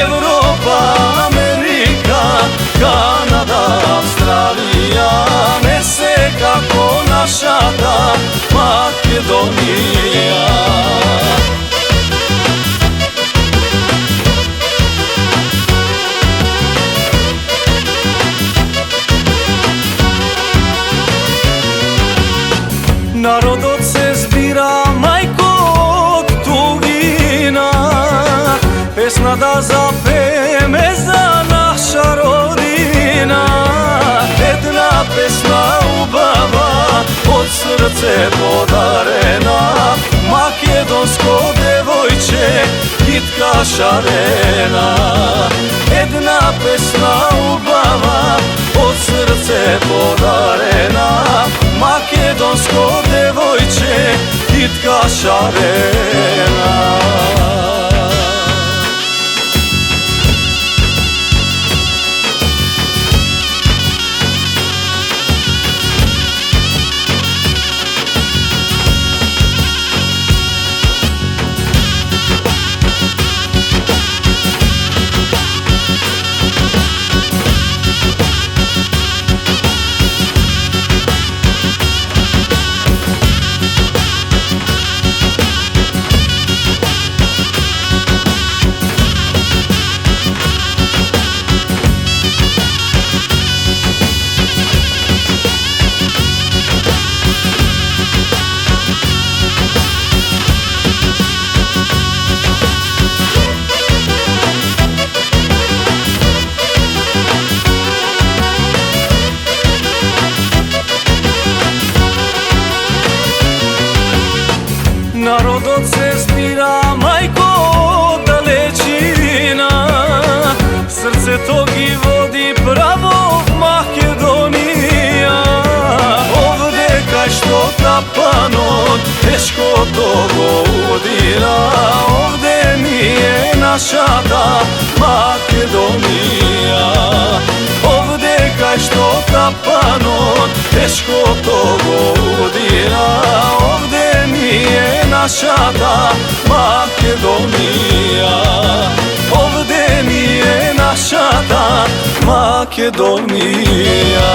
Европа, Америка, Канада, Австралија, не се како нашата Македонија. Народот се збира, мајко, од тугина, песна да запееме за наша родина. Една песна убава, од срце подарена, македонско девојче, китка шарена. Една песна убава, од срце подарена, македонско девојче, китка шарена. Народот се збира, мајко, од далечина, срцето ги води право в Македонија. Овде кај што капанот тешкото го удира, овде ни е нашата Македонија. Овде кај што капанот тешкото го удира, овде ни е нашата Македонија. Овде ни е нашата Македонија.